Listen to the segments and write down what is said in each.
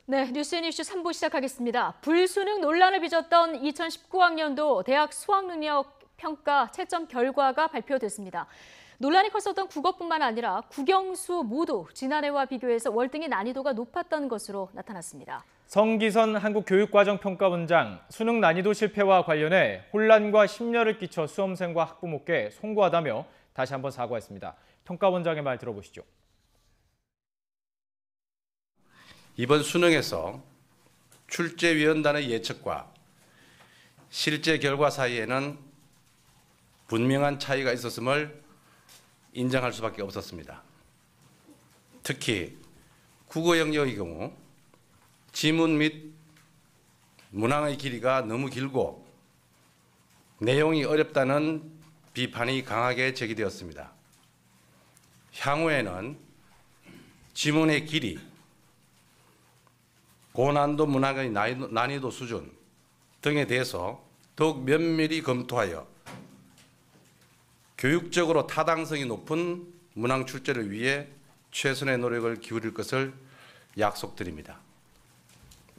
네, 뉴스앤 이슈 3부 시작하겠습니다. 불수능 논란을 빚었던 2019학년도 대학 수학능력 평가 채점 결과가 발표됐습니다. 논란이 컸었던 국어뿐만 아니라 국영수 모두 지난해와 비교해서 월등히 난이도가 높았던 것으로 나타났습니다. 성기선 한국교육과정평가원장, 수능 난이도 실패와 관련해 혼란과 심려를 끼쳐 수험생과 학부모께 송구하다며 다시 한번 사과했습니다. 평가원장의 말 들어보시죠. 이번 수능에서 출제위원단의 예측과 실제 결과 사이에는 분명한 차이가 있었음을 인정할 수밖에 없었습니다. 특히 국어 영역의 경우 지문 및 문항의 길이가 너무 길고 내용이 어렵다는 비판이 강하게 제기되었습니다. 향후에는 지문의 길이, 고난도 문항의 난이도 수준 등에 대해서 더욱 면밀히 검토하여 교육적으로 타당성이 높은 문항 출제를 위해 최선의 노력을 기울일 것을 약속드립니다.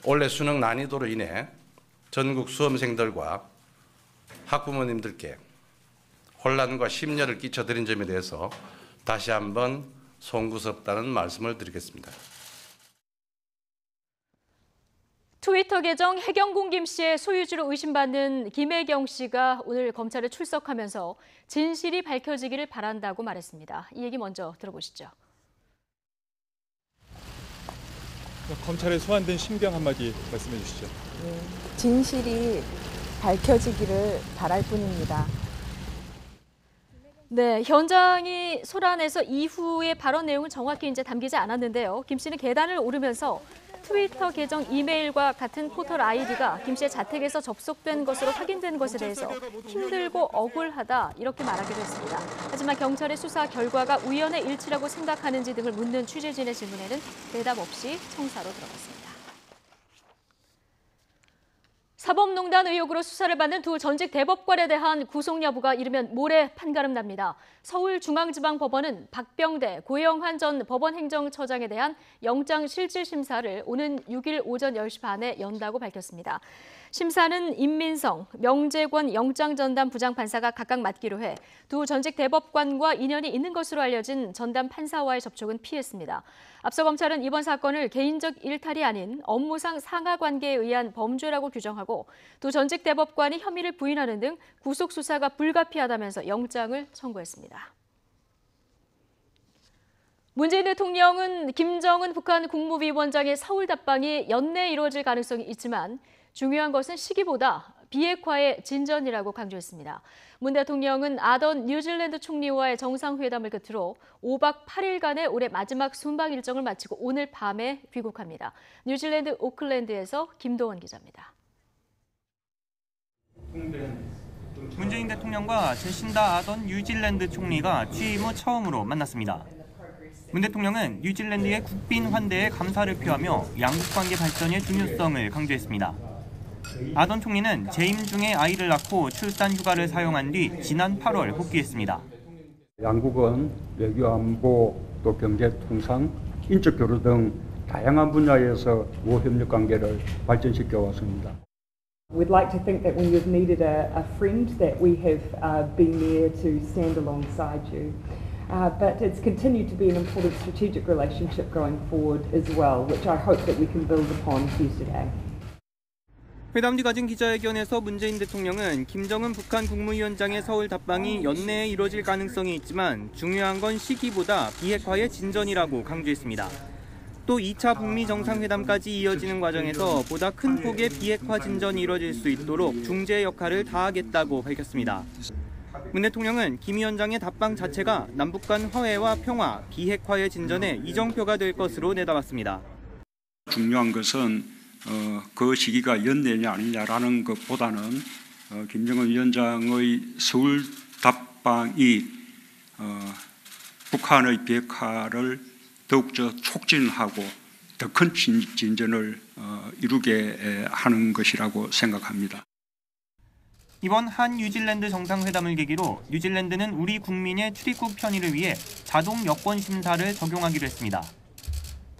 올해 수능 난이도로 인해 전국 수험생들과 학부모님들께 혼란과 심려를 끼쳐드린 점에 대해서 다시 한번 송구스럽다는 말씀을 드리겠습니다. 트위터 계정 해경공 김 씨의 소유주로 의심받는 김혜경 씨가 오늘 검찰에 출석하면서 진실이 밝혀지기를 바란다고 말했습니다. 이 얘기 먼저 들어보시죠. 검찰에 소환된 심경 한마디 말씀해 주시죠. 네, 진실이 밝혀지기를 바랄 뿐입니다. 네, 현장이 소란해서 이후의 발언 내용은 정확히 담기지 않았는데요. 김 씨는 계단을 오르면서 트위터 계정 이메일과 같은 포털 아이디가 김 씨의 자택에서 접속된 것으로 확인된 것에 대해서 힘들고 억울하다 이렇게 말하기도 했습니다. 하지만 경찰의 수사 결과가 우연의 일치라고 생각하는지 등을 묻는 취재진의 질문에는 대답 없이 청사로 들어갔습니다. 사법농단 의혹으로 수사를 받는 두 전직 대법관에 대한 구속 여부가 이르면 모레 판가름 납니다. 서울중앙지방법원은 박병대, 고영환 전 법원행정처장에 대한 영장실질심사를 오는 6일 오전 10시 반에 연다고 밝혔습니다. 심사는 임민성, 명재권 영장전담 부장판사가 각각 맡기로 해 두 전직 대법관과 인연이 있는 것으로 알려진 전담 판사와의 접촉은 피했습니다. 앞서 검찰은 이번 사건을 개인적 일탈이 아닌 업무상 상하관계에 의한 범죄라고 규정하고 두 전직 대법관이 혐의를 부인하는 등 구속 수사가 불가피하다면서 영장을 청구했습니다. 문재인 대통령은 김정은 북한 국무위원장의 서울 답방이 연내에 이루어질 가능성이 있지만 중요한 것은 시기보다 비핵화의 진전이라고 강조했습니다. 문 대통령은 아던 뉴질랜드 총리와의 정상회담을 끝으로 5박 8일간의 올해 마지막 순방 일정을 마치고 오늘 밤에 귀국합니다. 뉴질랜드 오클랜드에서 김도원 기자입니다. 문재인 대통령과 제신다 아던 뉴질랜드 총리가 취임 후 처음으로 만났습니다. 문 대통령은 뉴질랜드의 국빈 환대에 감사를 표하며 양국 관계 발전의 중요성을 강조했습니다. 아던 총리는 재임 중에 아이를 낳고 출산 휴가를 사용한 뒤 지난 8월 복귀했습니다. 양국은 외교 안보, 또 경제 통상, 인적 교류 등 다양한 분야에서 우호 협력 관계를 발전시켜 왔습니다. We'd like to think that when you've needed a friend that we have been there to stand alongside you. But it's continued to be an important strategic relationship going forward as well, which I hope that we can build upon here today. 회담 뒤 가진 기자회견에서 문재인 대통령은 김정은 북한 국무위원장의 서울 답방이 연내에 이뤄질 가능성이 있지만 중요한 건 시기보다 비핵화의 진전이라고 강조했습니다. 또 2차 북미 정상회담까지 이어지는 과정에서 보다 큰 폭의 비핵화 진전이 이뤄질 수 있도록 중재 역할을 다하겠다고 밝혔습니다. 문 대통령은 김 위원장의 답방 자체가 남북 간 화해와 평화, 비핵화의 진전에 이정표가 될 것으로 내다봤습니다. 중요한 것은 그 시기가 연내냐 아니냐라는 것보다는 김정은 위원장의 서울 답방이 북한의 비핵화를 더욱더 촉진하고 더 큰 진전을 이루게 하는 것이라고 생각합니다. 이번 한 뉴질랜드 정상회담을 계기로 뉴질랜드는 우리 국민의 출입국 편의를 위해 자동 여권 심사를 적용하기로 했습니다.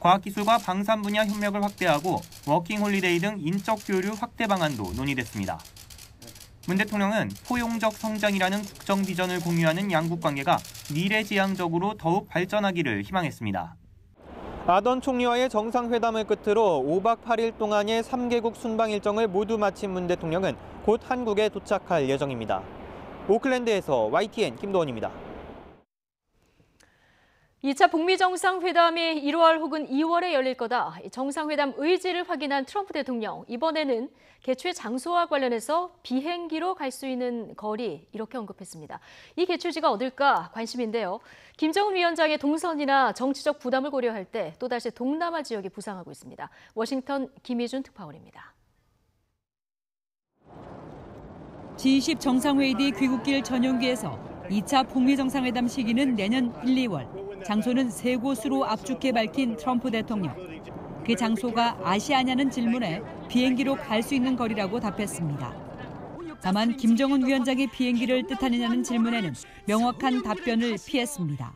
과학기술과 방산 분야 협력을 확대하고 워킹홀리데이 등 인적 교류 확대 방안도 논의됐습니다. 문 대통령은 포용적 성장이라는 국정 비전을 공유하는 양국 관계가 미래지향적으로 더욱 발전하기를 희망했습니다. 아던 총리와의 정상회담을 끝으로 5박 8일 동안의 3개국 순방 일정을 모두 마친 문 대통령은 곧 한국에 도착할 예정입니다. 오클랜드에서 YTN 김도원입니다. 2차 북미 정상회담이 1월 혹은 2월에 열릴 거다. 정상회담 의지를 확인한 트럼프 대통령. 이번에는 개최 장소와 관련해서 비행기로 갈 수 있는 거리 이렇게 언급했습니다. 이 개최지가 어딜까 관심인데요. 김정은 위원장의 동선이나 정치적 부담을 고려할 때 또다시 동남아 지역이 부상하고 있습니다. 워싱턴 김희준 특파원입니다. G20 정상회의 뒤 귀국길 전용기에서 2차 북미 정상회담 시기는 내년 1, 2월. 장소는 세 곳으로 압축해 밝힌 트럼프 대통령. 그 장소가 아시아냐는 질문에 비행기로 갈 수 있는 거리라고 답했습니다. 다만 김정은 위원장의 비행기를 뜻하느냐는 질문에는 명확한 답변을 피했습니다.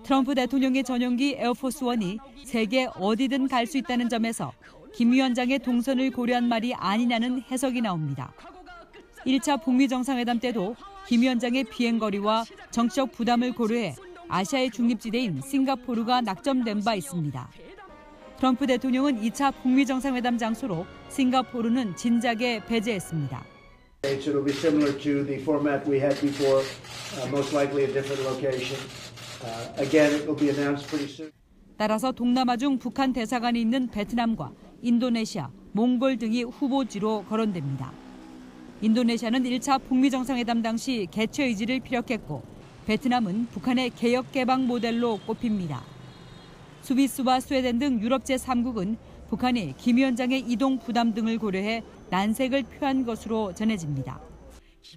트럼프 대통령의 전용기 에어포스1이 세계 어디든 갈 수 있다는 점에서 김 위원장의 동선을 고려한 말이 아니냐는 해석이 나옵니다. 1차 북미 정상회담 때도 김 위원장의 비행거리와 정치적 부담을 고려해 아시아의 중립지대인 싱가포르가 낙점된 바 있습니다. 트럼프 대통령은 2차 북미 정상회담 장소로 싱가포르는 진작에 배제했습니다. It will be similar to the format we had before, most likely a different location. Again, it will be announced pretty soon. 따라서 동남아 중 북한 대사관이 있는 베트남과 인도네시아, 몽골 등이 후보지로 거론됩니다. 인도네시아는 1차 북미 정상회담 당시 개최 의지를 피력했고 베트남은 북한의 개혁 개방 모델로 꼽힙니다. 스위스와 스웨덴 등 유럽 제3국은 북한이 김 위원장의 이동 부담 등을 고려해 난색을 표한 것으로 전해집니다.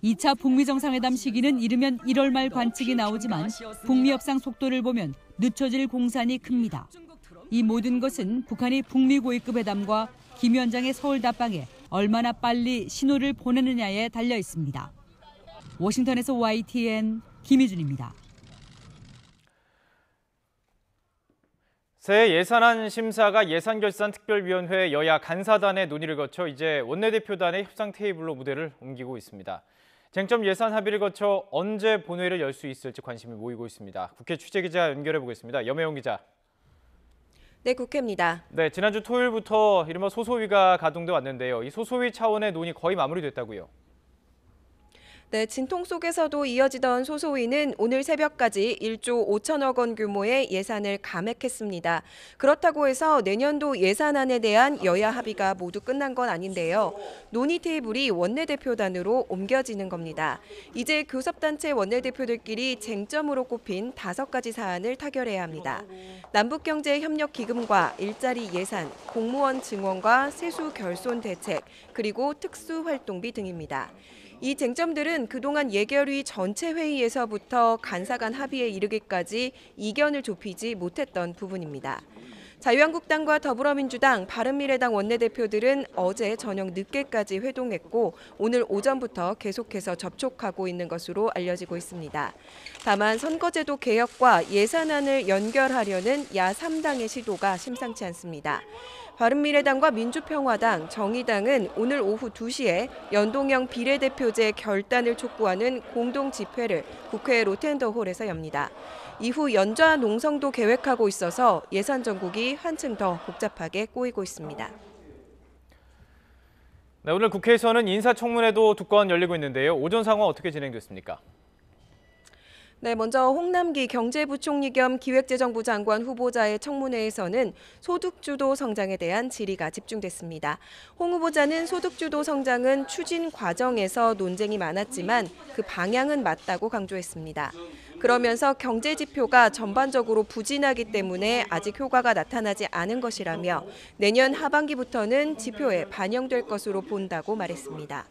2차 북미 정상회담 시기는 이르면 1월 말 관측이 나오지만 북미 협상 속도를 보면 늦춰질 공산이 큽니다. 이 모든 것은 북한이 북미 고위급 회담과 김 위원장의 서울 답방에 얼마나 빨리 신호를 보내느냐에 달려 있습니다. 워싱턴에서 YTN 김희준입니다. 새 예산안 심사가 예산결산특별위원회 여야 간사단의 논의를 거쳐 이제 원내대표단의 협상 테이블로 무대를 옮기고 있습니다. 쟁점 예산 합의를 거쳐 언제 본회의를 열 수 있을지 관심이 모이고 있습니다. 국회 취재기자 연결해 보겠습니다. 염혜영 기자. 네, 국회입니다. 네, 지난주 토요일부터 이른바 소소위가 가동돼 왔는데요. 이 소소위 차원의 논의 거의 마무리됐다고요? 네, 진통 속에서도 이어지던 소소위는 오늘 새벽까지 1조 5천억 원 규모의 예산을 감액했습니다. 그렇다고 해서 내년도 예산안에 대한 여야 합의가 모두 끝난 건 아닌데요. 논의 테이블이 원내대표단으로 옮겨지는 겁니다. 이제 교섭단체 원내대표들끼리 쟁점으로 꼽힌 5가지 사안을 타결해야 합니다. 남북경제협력기금과 일자리 예산, 공무원 증원과 세수 결손 대책, 그리고 특수활동비 등입니다. 이 쟁점들은 그동안 예결위 전체 회의에서부터 간사간 합의에 이르기까지 이견을 좁히지 못했던 부분입니다. 자유한국당과 더불어민주당, 바른미래당 원내대표들은 어제 저녁 늦게까지 회동했고 오늘 오전부터 계속해서 접촉하고 있는 것으로 알려지고 있습니다. 다만 선거제도 개혁과 예산안을 연결하려는 야 3당의 시도가 심상치 않습니다. 바른미래당과 민주평화당, 정의당은 오늘 오후 2시에 연동형 비례대표제 결단을 촉구하는 공동 집회를 국회 로텐더홀에서 엽니다. 이후 연좌 농성도 계획하고 있어서 예산 전국이 한층 더 복잡하게 꼬이고 있습니다. 네, 오늘 국회에서는 인사청문회도 2건 열리고 있는데요. 오전 상황 어떻게 진행됐습니까? 네, 먼저 홍남기 경제부총리 겸 기획재정부 장관 후보자의 청문회에서는 소득주도 성장에 대한 질의가 집중됐습니다. 홍 후보자는 소득주도 성장은 추진 과정에서 논쟁이 많았지만 그 방향은 맞다고 강조했습니다. 그러면서 경제 지표가 전반적으로 부진하기 때문에 아직 효과가 나타나지 않은 것이라며 내년 하반기부터는 지표에 반영될 것으로 본다고 말했습니다.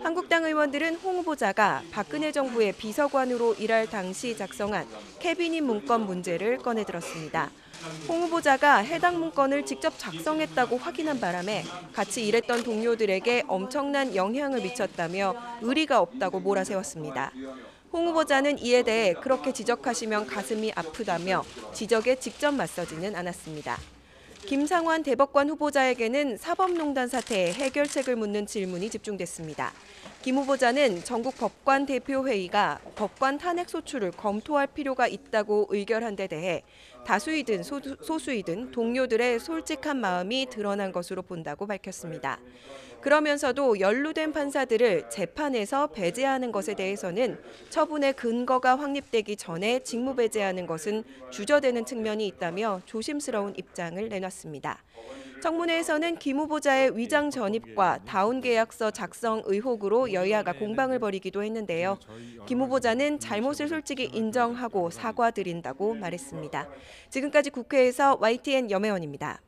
한국당 의원들은 홍 후보자가 박근혜 정부의 비서관으로 일할 당시 작성한 캐비닛 문건 문제를 꺼내들었습니다. 홍 후보자가 해당 문건을 직접 작성했다고 확인한 바람에 같이 일했던 동료들에게 엄청난 영향을 미쳤다며 의리가 없다고 몰아세웠습니다. 홍 후보자는 이에 대해 그렇게 지적하시면 가슴이 아프다며 지적에 직접 맞서지는 않았습니다. 김상환 대법관 후보자에게는 사법농단 사태의 해결책을 묻는 질문이 집중됐습니다. 김 후보자는 전국 법관 대표회의가 법관 탄핵 소추를 검토할 필요가 있다고 의결한 데 대해 다수이든 소수이든 동료들의 솔직한 마음이 드러난 것으로 본다고 밝혔습니다. 그러면서도 연루된 판사들을 재판에서 배제하는 것에 대해서는 처분의 근거가 확립되기 전에 직무 배제하는 것은 주저되는 측면이 있다며 조심스러운 입장을 내놨습니다. 청문회에서는 김 후보자의 위장 전입과 다운 계약서 작성 의혹으로 여야가 공방을 벌이기도 했는데요. 김 후보자는 잘못을 솔직히 인정하고 사과드린다고 말했습니다. 지금까지 국회에서 YTN 염혜원입니다.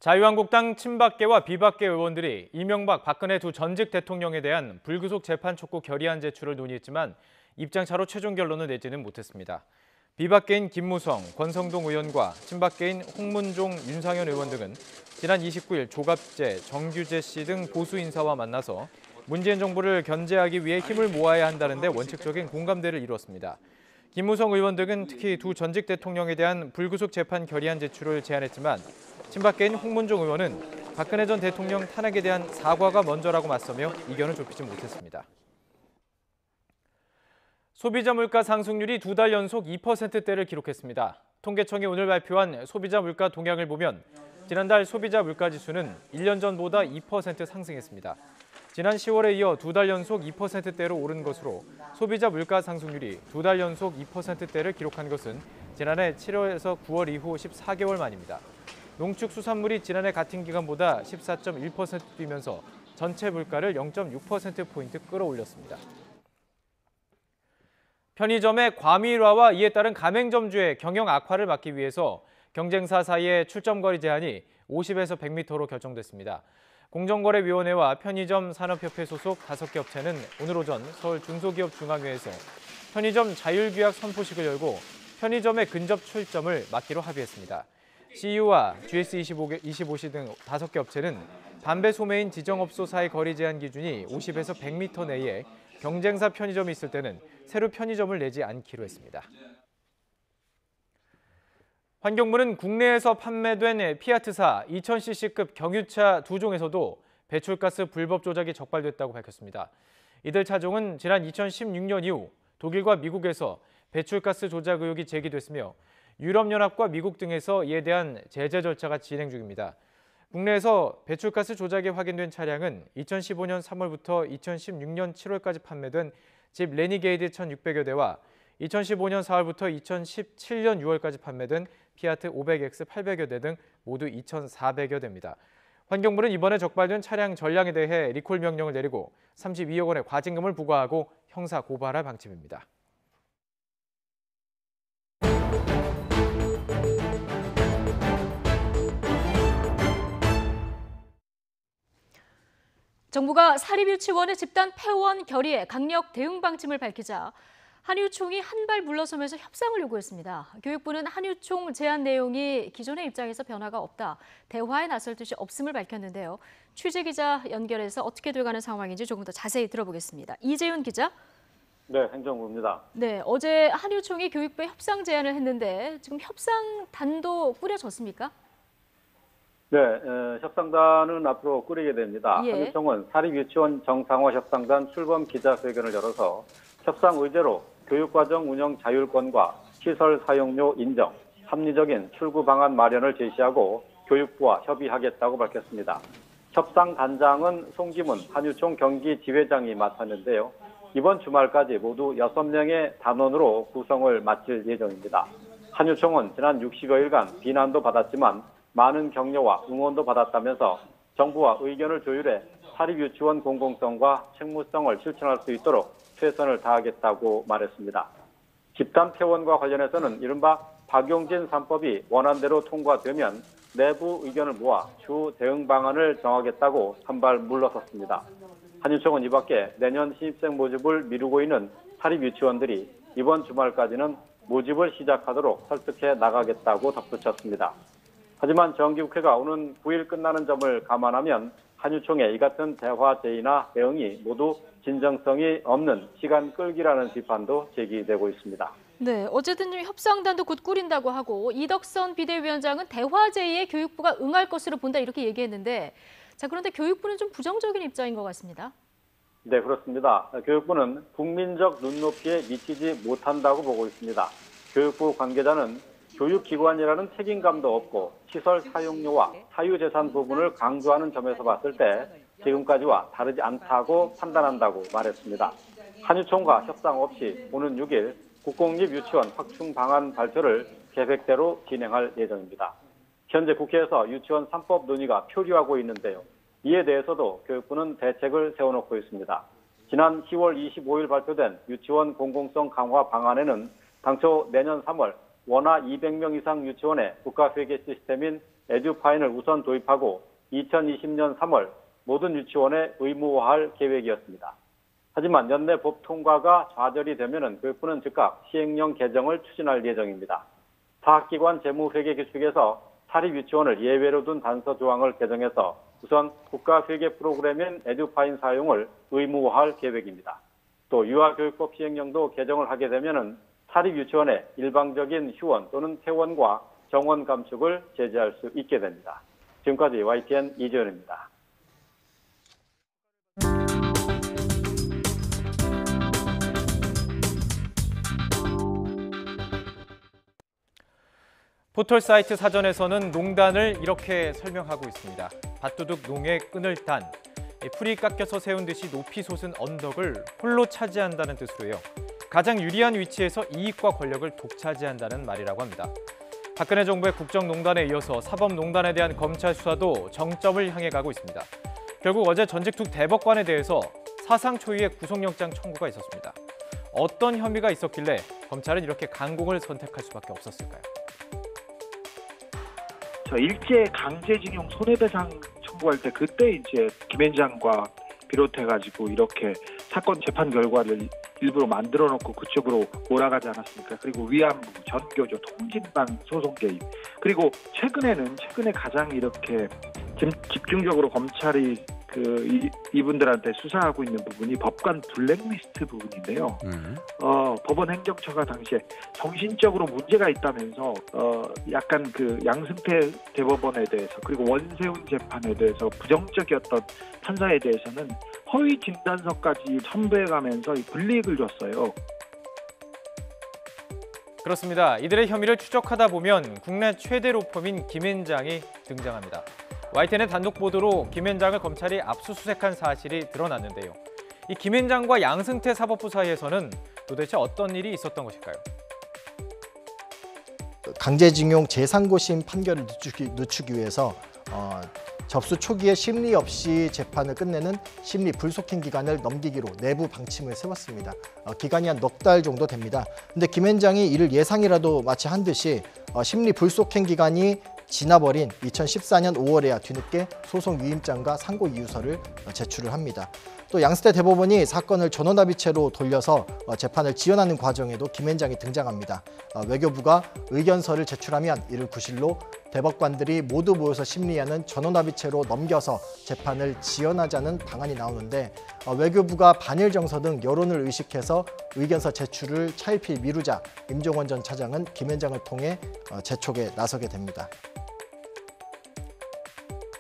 자유한국당 친박계와 비박계 의원들이 이명박, 박근혜 두 전직 대통령에 대한 불구속 재판 촉구 결의안 제출을 논의했지만 입장차로 최종 결론을 내지는 못했습니다. 비박계인 김무성, 권성동 의원과 친박계인 홍문종, 윤상현 의원 등은 지난 29일 조갑재, 정규재 씨 등 보수 인사와 만나서 문재인 정부를 견제하기 위해 힘을 모아야 한다는 데 원칙적인 공감대를 이뤘습니다. 김무성 의원 등은 특히 두 전직 대통령에 대한 불구속 재판 결의안 제출을 제안했지만 친박계인 홍문종 의원은 박근혜 전 대통령 탄핵에 대한 사과가 먼저라고 맞서며 이견을 좁히지 못했습니다. 소비자 물가 상승률이 2달 연속 2%대를 기록했습니다. 통계청이 오늘 발표한 소비자 물가 동향을 보면 지난달 소비자 물가 지수는 1년 전보다 2% 상승했습니다. 지난 10월에 이어 2달 연속 2%대로 오른 것으로 소비자 물가 상승률이 2달 연속 2%대를 기록한 것은 지난해 7월에서 9월 이후 14개월 만입니다. 농축수산물이 지난해 같은 기간보다 14.1% 뛰면서 전체 물가를 0.6%포인트 끌어올렸습니다. 편의점의 과밀화와 이에 따른 가맹점주의 경영 악화를 막기 위해서 경쟁사 사이의 출점거리 제한이 50에서 100m로 결정됐습니다. 공정거래위원회와 편의점 산업협회 소속 5개 업체는 오늘 오전 서울 중소기업중앙회에서 편의점 자율규약 선포식을 열고 편의점의 근접 출점을 막기로 합의했습니다. CU와 GS25시 등 5개 업체는 담배 소매인 지정업소 사이 거리 제한 기준이 50에서 100m 내에 경쟁사 편의점이 있을 때는 새로 편의점을 내지 않기로 했습니다. 환경부는 국내에서 판매된 피아트사 2000cc급 경유차 2종에서도 배출가스 불법 조작이 적발됐다고 밝혔습니다. 이들 차종은 지난 2016년 이후 독일과 미국에서 배출가스 조작 의혹이 제기됐으며 유럽연합과 미국 등에서 이에 대한 제재 절차가 진행 중입니다. 국내에서 배출가스 조작이 확인된 차량은 2015년 3월부터 2016년 7월까지 판매된 집 레니게이드 1,600여 대와 2015년 4월부터 2017년 6월까지 판매된 피아트 500X 800여 대 등 모두 2,400여 대입니다. 환경부는 이번에 적발된 차량 전량에 대해 리콜 명령을 내리고 32억 원의 과징금을 부과하고 형사 고발할 방침입니다. 정부가 사립유치원의 집단 폐원 결의에 강력 대응 방침을 밝히자 한유총이 한 발 물러서면서 협상을 요구했습니다. 교육부는 한유총 제안 내용이 기존의 입장에서 변화가 없다, 대화에 나설 뜻이 없음을 밝혔는데요. 취재기자 연결해서 어떻게 돼가는 상황인지 조금 더 자세히 들어보겠습니다. 이재윤 기자. 네, 행정부입니다. 네, 어제 한유총이 교육부에 협상 제안을 했는데 지금 협상단도 꾸려졌습니까? 네, 협상단은 앞으로 꾸리게 됩니다. 예. 한유총은 사립유치원 정상화 협상단 출범 기자회견을 열어서 협상 의제로 교육과정 운영 자율권과 시설 사용료 인정, 합리적인 출구 방안 마련을 제시하고 교육부와 협의하겠다고 밝혔습니다. 협상 단장은 송기문 한유총 경기지회장이 맡았는데요. 이번 주말까지 모두 6명의 단원으로 구성을 마칠 예정입니다. 한유총은 지난 60여일간 비난도 받았지만 많은 격려와 응원도 받았다면서 정부와 의견을 조율해 사립유치원 공공성과 책무성을 실천할 수 있도록 최선을 다하겠다고 말했습니다. 집단 폐원과 관련해서는 이른바 박용진 3법이 원안대로 통과되면 내부 의견을 모아 추후 대응 방안을 정하겠다고 한 발 물러섰습니다. 한유총은 이 밖에 내년 신입생 모집을 미루고 있는 사립유치원들이 이번 주말까지는 모집을 시작하도록 설득해 나가겠다고 덧붙였습니다. 하지만 정기국회가 오는 9일 끝나는 점을 감안하면 한유총의 이 같은 대화 제의나 대응이 모두 진정성이 없는 시간 끌기라는 비판도 제기되고 있습니다. 네, 어쨌든 협상단도 곧 꾸린다고 하고 이덕선 비대위원장은 대화 제의에 교육부가 응할 것으로 본다 이렇게 얘기했는데 자, 그런데 교육부는 좀 부정적인 입장인 것 같습니다. 네, 그렇습니다. 교육부는 국민적 눈높이에 미치지 못한다고 보고 있습니다. 교육부 관계자는 교육기관이라는 책임감도 없고 시설 사용료와 사유재산 부분을 강조하는 점에서 봤을 때 지금까지와 다르지 않다고 판단한다고 말했습니다. 한유총과 협상 없이 오는 6일 국공립 유치원 확충 방안 발표를 계획대로 진행할 예정입니다. 현재 국회에서 유치원 3법 논의가 표류하고 있는데요. 이에 대해서도 교육부는 대책을 세워놓고 있습니다. 지난 10월 25일 발표된 유치원 공공성 강화 방안에는 당초 내년 3월 원화 200명 이상 유치원에 국가회계 시스템인 에듀파인을 우선 도입하고 2020년 3월 모든 유치원에 의무화할 계획이었습니다. 하지만 연내 법 통과가 좌절이 되면 교육부는 즉각 시행령 개정을 추진할 예정입니다. 사학기관 재무회계 규칙에서 사립유치원을 예외로 둔 단서 조항을 개정해서 우선 국가회계 프로그램인 에듀파인 사용을 의무화할 계획입니다. 또 유아교육법 시행령도 개정을 하게 되면 사립유치원의 일방적인 휴원 또는 퇴원과 정원 감축을 제재할 수 있게 됩니다. 지금까지 YTN 이재현입니다. 포털 사이트 사전에서는 농단을 이렇게 설명하고 있습니다. 밭두둑 농에 끈을 단, 풀이 깎여서 세운 듯이 높이 솟은 언덕을 홀로 차지한다는 뜻으로요. 가장 유리한 위치에서 이익과 권력을 독차지한다는 말이라고 합니다. 박근혜 정부의 국정농단에 이어서 사법농단에 대한 검찰 수사도 정점을 향해 가고 있습니다. 결국 어제 전직특 대법관에 대해서 사상 초유의 구속영장 청구가 있었습니다. 어떤 혐의가 있었길래 검찰은 이렇게 강공을 선택할 수밖에 없었을까요? 일제 강제징용 손해배상 청구할 때 그때 이제 김앤장과 비롯해가지고 이렇게 사건 재판 결과를 일부러 만들어 놓고 그쪽으로 몰아가지 않았습니까? 그리고 위안부, 전교조, 통진당 소송 개입. 그리고 최근에 가장 이렇게 집중적으로 검찰이 이분들한테 수사하고 있는 부분이 법관 블랙리스트 부분인데요. 법원 행정처가 당시에 정신적으로 문제가 있다면서 약간 양승태 대법원에 대해서 그리고 원세훈 재판에 대해서 부정적이었던 판사에 대해서는 허위 진단서까지 첨부해가면서 불이익을 줬어요. 그렇습니다. 이들의 혐의를 추적하다 보면 국내 최대 로펌인 김앤장이 등장합니다. YTN의 단독 보도로 김앤장을 검찰이 압수수색한 사실이 드러났는데요. 이 김앤장과 양승태 사법부 사이에서는 도대체 어떤 일이 있었던 것일까요? 강제징용 제3고심 판결을 늦추기 위해서 접수 초기에 심리 없이 재판을 끝내는 심리 불속행 기간을 넘기기로 내부 방침을 세웠습니다. 기간이 한 넉 달 정도 됩니다. 근데 김앤장이 이를 예상이라도 마치 한 듯이 심리 불속행 기간이 지나버린 2014년 5월에야 뒤늦게 소송 유임장과 상고 이유서를 제출을 합니다. 또 양승태 대법원이 사건을 전원합의체로 돌려서 재판을 지연하는 과정에도 김앤장이 등장합니다. 외교부가 의견서를 제출하면 이를 구실로 대법관들이 모두 모여서 심리하는 전원합의체로 넘겨서 재판을 지연하자는 방안이 나오는데 외교부가 반일 정서 등 여론을 의식해서 의견서 제출을 차일피일 미루자 임종원 전 차장은 김앤장을 통해 재촉에 나서게 됩니다.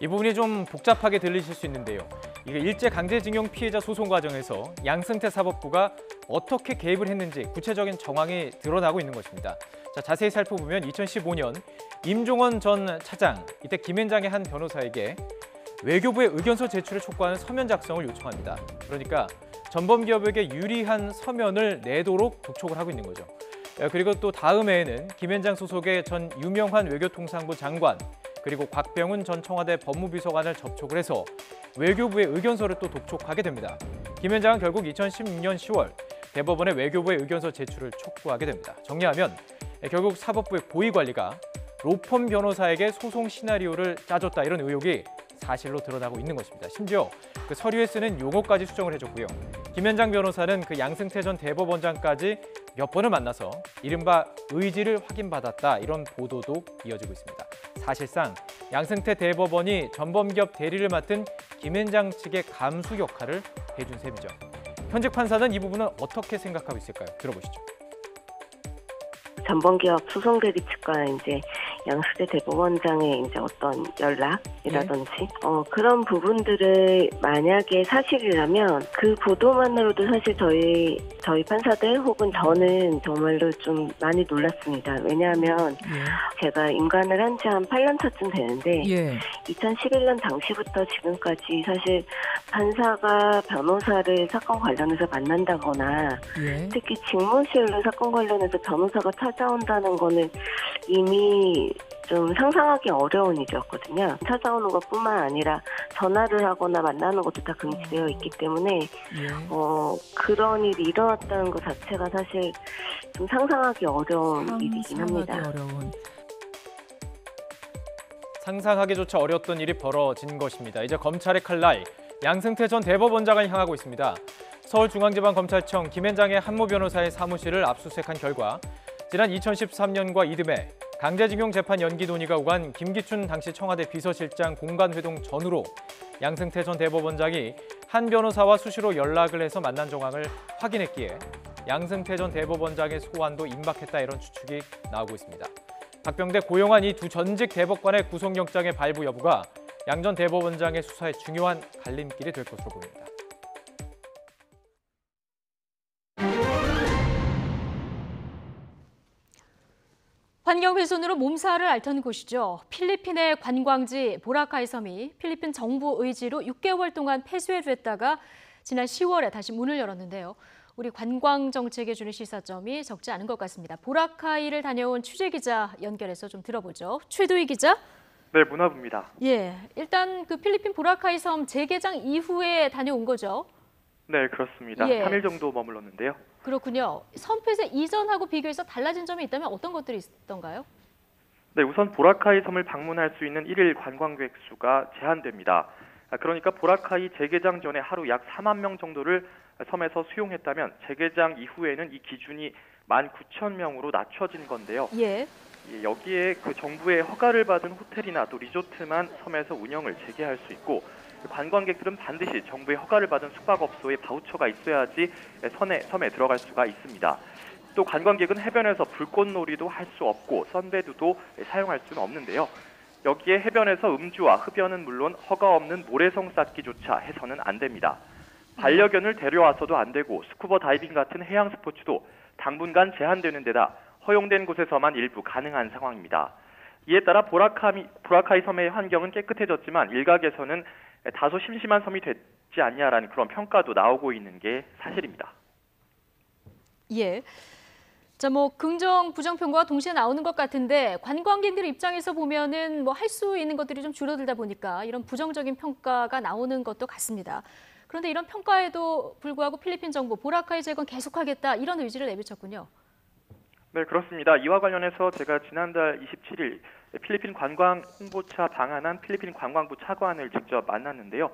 이 부분이 좀 복잡하게 들리실 수 있는데요. 이게 일제 강제징용 피해자 소송 과정에서 양승태 사법부가 어떻게 개입을 했는지 구체적인 정황이 드러나고 있는 것입니다. 자, 자세히 살펴보면 2015년 임종원 전 차장, 이때 김앤장의 한 변호사에게 외교부의 의견서 제출을 촉구하는 서면 작성을 요청합니다. 그러니까 전범기업에게 유리한 서면을 내도록 독촉을 하고 있는 거죠. 그리고 또 다음 해에는 김앤장 소속의 전 유명한 외교통상부 장관, 그리고 곽병훈 전 청와대 법무비서관을 접촉을 해서 외교부의 의견서를 또 독촉하게 됩니다. 김앤장은 결국 2016년 10월 대법원에 외교부의 의견서 제출을 촉구하게 됩니다. 정리하면 결국 사법부의 고위관리가 로펌 변호사에게 소송 시나리오를 짜줬다, 이런 의혹이 사실로 드러나고 있는 것입니다. 심지어 그 서류에 쓰는 용어까지 수정을 해줬고요. 김앤장 변호사는 그 양승태 전 대법원장까지 몇 번을 만나서 이른바 의지를 확인받았다, 이런 보도도 이어지고 있습니다. 사실상 양승태 대법원이 전범기업 대리를 맡은 김앤장 측의 감수 역할을 해준 셈이죠. 현직 판사는 이 부분은 어떻게 생각하고 있을까요? 들어보시죠. 전범기업 소송 대리 측과 이제 양승태 대법원장의 이제 어떤 연락이라든지 그런 부분들을 만약에 사실이라면 그 보도만으로도 사실 저희 판사들 혹은 저는 정말로 좀 많이 놀랐습니다. 왜냐하면 제가 임관을 한 지 한 8년 차쯤 되는데 2011년 당시부터 지금까지 사실 판사가 변호사를 사건 관련해서 만난다거나 특히 직무실로 사건 관련해서 변호사가 찾아온다는 거는 이미 좀 상상하기 어려운 일이었거든요. 찾아오는 것뿐만 아니라 전화를 하거나 만나는 것도 다 금지되어 있기 때문에 그런 일이 일어났다는 것 자체가 사실 좀 상상하기 어려운 일이긴 합니다. 상상하기조차 어려웠던 일이 벌어진 것입니다. 이제 검찰의 칼날, 양승태 전 대법원장을 향하고 있습니다. 서울중앙지방검찰청 김앤장의 한모 변호사의 사무실을 압수수색한 결과 지난 2013년과 이듬해 강제징용 재판 연기 논의가 오간 김기춘 당시 청와대 비서실장 공간회동 전후로 양승태 전 대법원장이 한 변호사와 수시로 연락을 해서 만난 정황을 확인했기에 양승태 전 대법원장의 소환도 임박했다, 이런 추측이 나오고 있습니다. 박병대, 고용한 이 두 전직 대법관의 구속영장의 발부 여부가 양 전 대법원장의 수사에 중요한 갈림길이 될 것으로 보입니다. 환경훼손으로 몸살을 앓던 곳이죠. 필리핀의 관광지 보라카이 섬이 필리핀 정부 의지로 6개월 동안 폐쇄됐다가 지난 10월에 다시 문을 열었는데요. 우리 관광 정책에 주는 시사점이 적지 않은 것 같습니다. 보라카이를 다녀온 취재기자 연결해서 좀 들어보죠. 최도희 기자. 네, 문화부입니다. 일단 그 필리핀 보라카이 섬 재개장 이후에 다녀온 거죠? 네, 그렇습니다. 3일 정도 머물렀는데요. 그렇군요. 섬 폐쇄 이전하고 비교해서 달라진 점이 있다면 어떤 것들이 있던가요? 네, 우선 보라카이 섬을 방문할 수 있는 1일 관광객 수가 제한됩니다. 그러니까 보라카이 재개장 전에 하루 약 4만 명 정도를 섬에서 수용했다면 재개장 이후에는 이 기준이 19,000명으로 낮춰진 건데요. 여기에 그 정부의 허가를 받은 호텔이나 또 리조트만 섬에서 운영을 재개할 수 있고, 관광객들은 반드시 정부의 허가를 받은 숙박업소에 바우처가 있어야지 섬에 들어갈 수가 있습니다. 또 관광객은 해변에서 불꽃놀이도 할 수 없고 선베드도 사용할 수는 없는데요. 여기에 해변에서 음주와 흡연은 물론 허가 없는 모래성 쌓기조차 해서는 안 됩니다. 반려견을 데려와서도 안 되고 스쿠버 다이빙 같은 해양 스포츠도 당분간 제한되는 데다 허용된 곳에서만 일부 가능한 상황입니다. 이에 따라 보라카이 섬의 환경은 깨끗해졌지만 일각에서는 다소 심심한 섬이 됐지 않냐라는 그런 평가도 나오고 있는 게 사실입니다. 자, 긍정, 부정 평가가 동시에 나오는 것 같은데 관광객들 입장에서 보면은 할 수 있는 것들이 좀 줄어들다 보니까 이런 부정적인 평가가 나오는 것도 같습니다. 그런데 이런 평가에도 불구하고 필리핀 정부 보라카이 재건 계속하겠다, 이런 의지를 내비쳤군요. 네, 그렇습니다. 이와 관련해서 제가 지난달 27일 필리핀 관광 홍보차 방한한 필리핀 관광부 차관을 직접 만났는데요.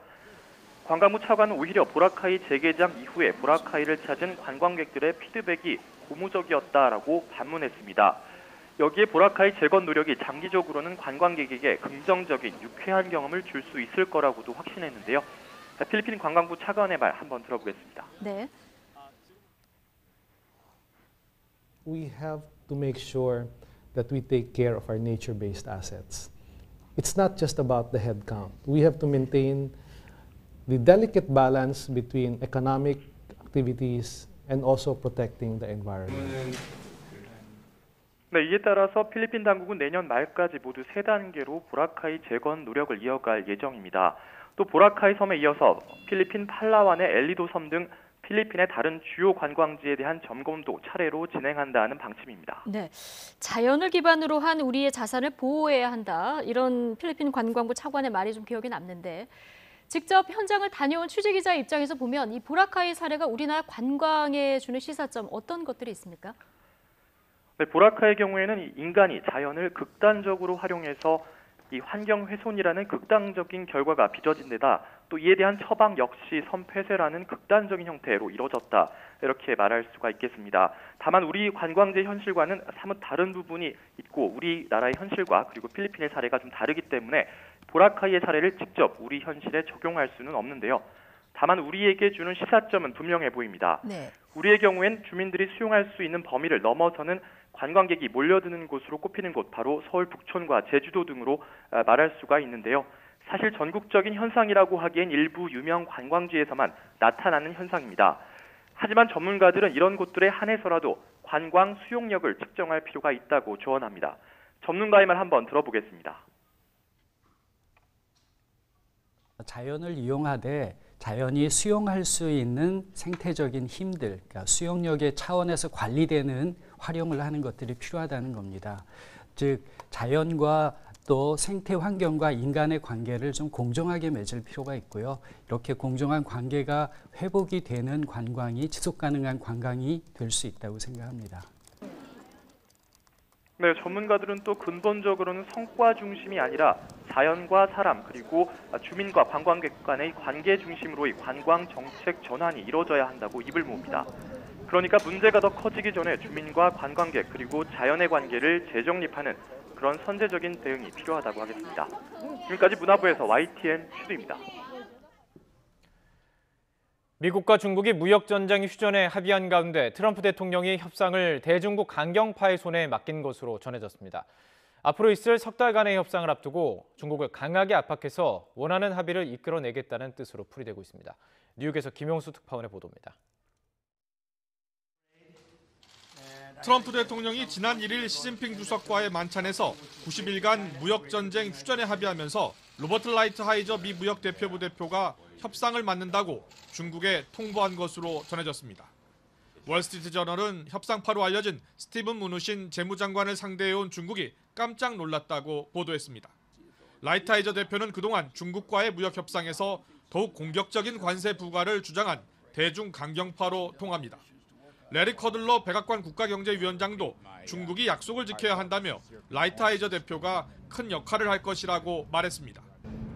관광부 차관은 오히려 보라카이 재개장 이후에 보라카이를 찾은 관광객들의 피드백이 고무적이었다라고 반문했습니다. 여기에 보라카이 재건 노력이 장기적으로는 관광객에게 긍정적인 유쾌한 경험을 줄 수 있을 거라고도 확신했는데요. 필리핀 관광부 차관의 말 한번 들어보겠습니다. We have to make sure that we take care of our nature-based assets. It's not just about the head count. We have to maintain the delicate balance between economic activities and also protecting the environment. 네, 이에 따라서 필리핀 당국은 내년 말까지 모두 3단계로 보라카이 재건 노력을 이어갈 예정입니다. 또 보라카이 섬에 이어서 필리핀 팔라완의 엘리도 섬 등 필리핀의 다른 주요 관광지에 대한 점검도 차례로 진행한다는 방침입니다. 자연을 기반으로 한 우리의 자산을 보호해야 한다, 이런 필리핀 관광부 차관의 말이 좀 기억에 남는데, 직접 현장을 다녀온 취재기자 입장에서 보면 이 보라카이 사례가 우리나라 관광에 주는 시사점, 어떤 것들이 있습니까? 네, 보라카이의 경우에는 인간이 자연을 극단적으로 활용해서 이 환경 훼손이라는 극단적인 결과가 빚어진 데다 또 이에 대한 처방 역시 선폐쇄라는 극단적인 형태로 이뤄졌다. 이렇게 말할 수가 있겠습니다. 다만 우리 관광지 현실과는 사뭇 다른 부분이 있고 우리나라의 현실과 그리고 필리핀의 사례가 좀 다르기 때문에 보라카이의 사례를 직접 우리 현실에 적용할 수는 없는데요. 다만 우리에게 주는 시사점은 분명해 보입니다. 네. 우리의 경우엔 주민들이 수용할 수 있는 범위를 넘어서는 관광객이 몰려드는 곳으로 꼽히는 곳 바로 서울 북촌과 제주도 등으로 말할 수가 있는데요. 사실 전국적인 현상이라고 하기엔 일부 유명 관광지에서만 나타나는 현상입니다. 하지만 전문가들은 이런 곳들에 한해서라도 관광 수용력을 측정할 필요가 있다고 조언합니다. 전문가의 말 한번 들어보겠습니다. 자연을 이용하되 자연이 수용할 수 있는 생태적인 힘들, 그러니까 수용력의 차원에서 관리되는 활용을 하는 것들이 필요하다는 겁니다. 즉 자연과 또 생태 환경과 인간의 관계를 좀 공정하게 맺을 필요가 있고요. 이렇게 공정한 관계가 회복이 되는 관광이 지속 가능한 관광이 될 수 있다고 생각합니다. 네, 전문가들은 또 근본적으로는 성과 중심이 아니라 자연과 사람 그리고 주민과 관광객 간의 관계 중심으로의 관광 정책 전환이 이루어져야 한다고 입을 모읍니다. 그러니까 문제가 더 커지기 전에 주민과 관광객 그리고 자연의 관계를 재정립하는 그런 선제적인 대응이 필요하다고 하겠습니다. 지금까지 문화부에서 YTN 슈드입니다. 미국과 중국이 무역전쟁 휴전에 합의한 가운데 트럼프 대통령이 협상을 대중국 강경파의 손에 맡긴 것으로 전해졌습니다. 앞으로 있을 석 달간의 협상을 앞두고 중국을 강하게 압박해서 원하는 합의를 이끌어내겠다는 뜻으로 풀이되고 있습니다. 뉴욕에서 김용수 특파원의 보도입니다. 트럼프 대통령이 지난 1일 시진핑 주석과의 만찬에서 90일간 무역전쟁 휴전에 합의하면서 로버트 라이트하이저 미 무역대표부 대표가 협상을 맡는다고 중국에 통보한 것으로 전해졌습니다. 월스트리트저널은 협상파로 알려진 스티븐 무누신 재무장관을 상대해온 중국이 깜짝 놀랐다고 보도했습니다. 라이트하이저 대표는 그동안 중국과의 무역 협상에서 더욱 공격적인 관세 부과를 주장한 대중 강경파로 통합니다. 레리 커들러 백악관 국가경제위원장도 중국이 약속을 지켜야 한다며 라이트하이저 대표가 큰 역할을 할 것이라고 말했습니다.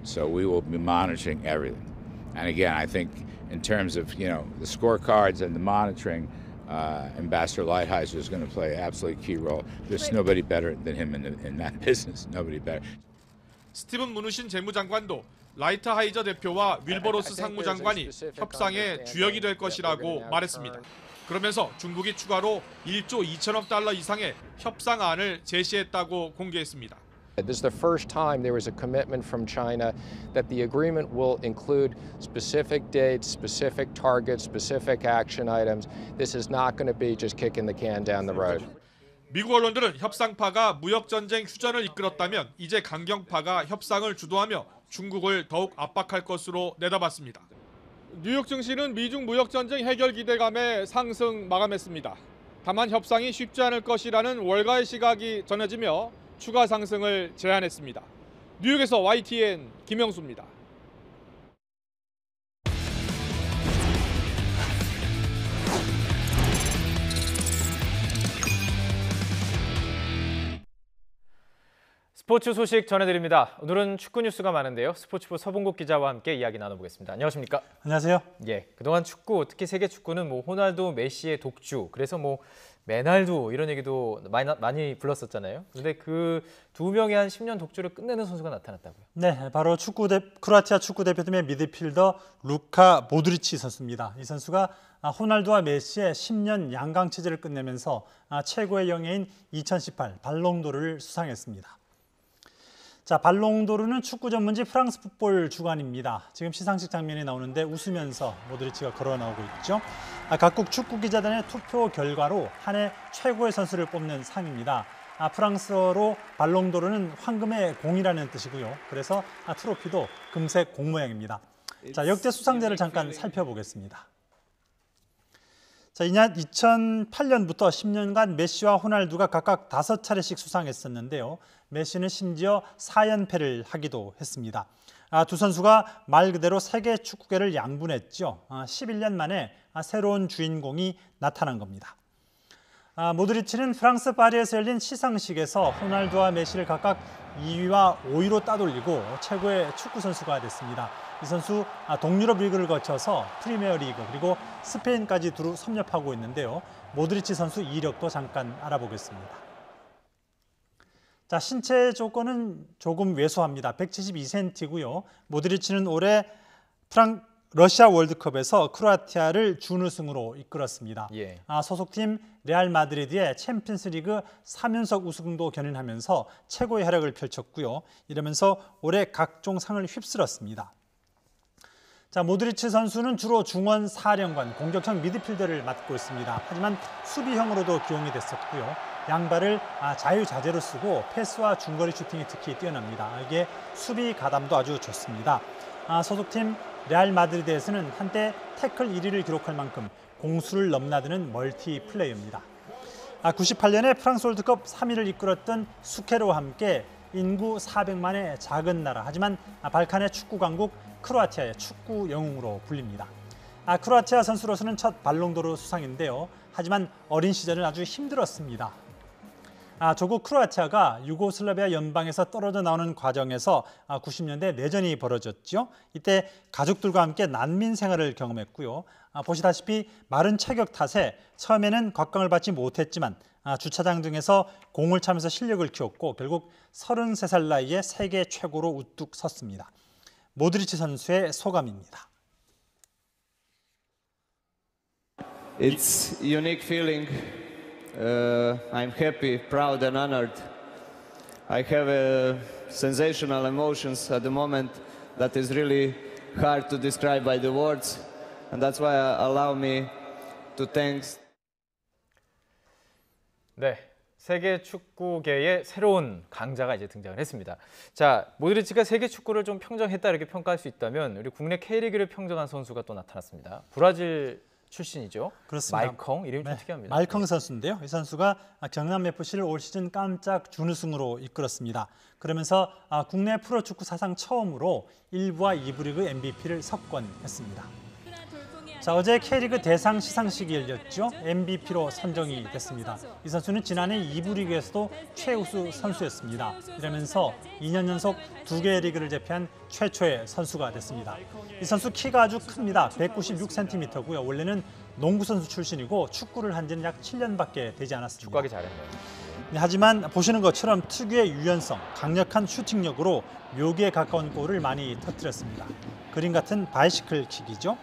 So we will be monitoring everything. And again, I think in terms of, the scorecards and the monitoring, Ambassador Lighthizer is going to play an absolutely key role. There's nobody better than him in that business. Nobody better. 스티븐 무누신 재무장관도 라이트하이저 대표와 윌버로스 상무장관이 협상의 주역이 될 것이라고 말했습니다. 그러면서 중국이 추가로 1조 2천억 달러 이상의 협상안을 제시했다고 공개했습니다. This is the first time there was a commitment from China that the agreement will include specific dates, specific targets, specific action items. This is not going to be just kicking the can down the road. 미국 언론들은 협상파가 무역전쟁 휴전을 이끌었다면 이제 강경파가 협상을 주도하며 중국을 더욱 압박할 것으로 내다봤습니다. 뉴욕 증시는 미중 무역전쟁 해결 기대감에 상승 마감했습니다. 다만 협상이 쉽지 않을 것이라는 월가의 시각이 전해지며 추가 상승을 제한했습니다. 뉴욕에서 YTN 김영수입니다. 스포츠 소식 전해드립니다. 오늘은 축구 뉴스가 많은데요. 스포츠부 서봉국 기자와 함께 이야기 나눠보겠습니다. 안녕하십니까? 안녕하세요. 예, 그동안 축구, 특히 세계 축구는 호날두, 메시의 독주, 그래서 메날두 이런 얘기도 많이 불렀었잖아요. 그런데 그 두 명의 한 10년 독주를 끝내는 선수가 나타났다고요. 네, 바로 크로아티아 축구 대표팀의 미드필더 루카 모드리치 선수입니다. 이 선수가 호날두와 메시의 10년 양강 체제를 끝내면서 최고의 영예인 2018 발롱도르를 수상했습니다. 자, 발롱도르는 축구 전문지 프랑스 풋볼 주간입니다. 지금 시상식 장면이 나오는데 웃으면서 모드리치가 걸어 나오고 있죠. 각국 축구 기자단의 투표 결과로 한 해 최고의 선수를 뽑는 상입니다. 프랑스어로 발롱도르는 황금의 공이라는 뜻이고요. 그래서 트로피도 금색 공 모양입니다. 자, 역대 수상자를 잠깐 살펴보겠습니다. 자, 2008년부터 10년간 메시와 호날두가 각각 5차례씩 수상했었는데요. 메시는 심지어 4연패를 하기도 했습니다. 두 선수가 말 그대로 세계 축구계를 양분했죠. 11년 만에 새로운 주인공이 나타난 겁니다. 모드리치는 프랑스 파리에서 열린 시상식에서 호날두와 메시를 각각 2위와 5위로 따돌리고 최고의 축구 선수가 됐습니다. 이 선수 동유럽 리그를 거쳐서 프리미어 리그 그리고 스페인까지 두루 섭렵하고 있는데요. 모드리치 선수 이력도 잠깐 알아보겠습니다. 자, 신체 조건은 조금 왜소합니다. 172cm고요. 모드리치는 올해 러시아 월드컵에서 크로아티아를 준우승으로 이끌었습니다. 예. 소속팀 레알 마드리드의 챔피언스리그 3연속 우승도 견인하면서 최고의 활약을 펼쳤고요. 이러면서 올해 각종 상을 휩쓸었습니다. 자, 모드리치 선수는 주로 중원 사령관, 공격형 미드필더를 맡고 있습니다. 하지만 수비형으로도 기용이 됐었고요. 양발을 자유자재로 쓰고 패스와 중거리 슈팅이 특히 뛰어납니다. 이게 수비 가담도 아주 좋습니다. 소속팀 레알 마드리드에서는 한때 태클 1위를 기록할 만큼 공수를 넘나드는 멀티 플레이어입니다. 98년에 프랑스 월드컵 3위를 이끌었던 수케로와 함께 인구 400만의 작은 나라, 하지만 발칸의 축구 강국 크로아티아의 축구 영웅으로 불립니다. 크로아티아 선수로서는 첫 발롱도르 수상인데요. 하지만 어린 시절은 아주 힘들었습니다. 조국 크로아티아가 유고슬라비아 연방에서 떨어져 나오는 과정에서 90년대 내전이 벌어졌죠. 이때 가족들과 함께 난민 생활을 경험했고요. 보시다시피 마른 체격 탓에 처음에는 곽강을 받지 못했지만 주차장 등에서 공을 차면서 실력을 키웠고 결국 33살 나이에 세계 최고로 우뚝 섰습니다. 모드리치 선수의 소감입니다. It's a unique feeling. I'm happy, proud and honored. I have sensational emotions at the moment that is really hard to describe by the words, and that's why allow me to thank. 네, 세계 축구계의 새로운 강자가 이제 등장을 했습니다. 자, 모드리치가 세계 축구를 좀 평정했다 이렇게 평가할 수 있다면 우리 국내 K리그를 평정한 선수가 또 나타났습니다. 브라질 출신이죠. 그렇습니다. 말컹, 이름이 좀 특이합니다. 말컹 선수인데요. 이 선수가 경남 FC를 올 시즌 깜짝 준우승으로 이끌었습니다. 그러면서 국내 프로축구 사상 처음으로 1부와 2부 리그 MVP를 석권했습니다. 자, 어제 K리그 대상 시상식이 열렸죠. MVP로 선정이 됐습니다. 이 선수는 지난해 2부 리그에서도 최우수 선수였습니다. 이러면서 2년 연속 2개의 리그를 제패한 최초의 선수가 됐습니다. 이 선수 키가 아주 큽니다. 196cm고요. 원래는 농구 선수 출신이고 축구를 한 지는 약 7년밖에 되지 않았습니다. 축구하기 잘했네요. 하지만 보시는 것처럼 특유의 유연성, 강력한 슈팅력으로 묘기에 가까운 골을 많이 터뜨렸습니다. 그림 같은 바이시클 킥이죠.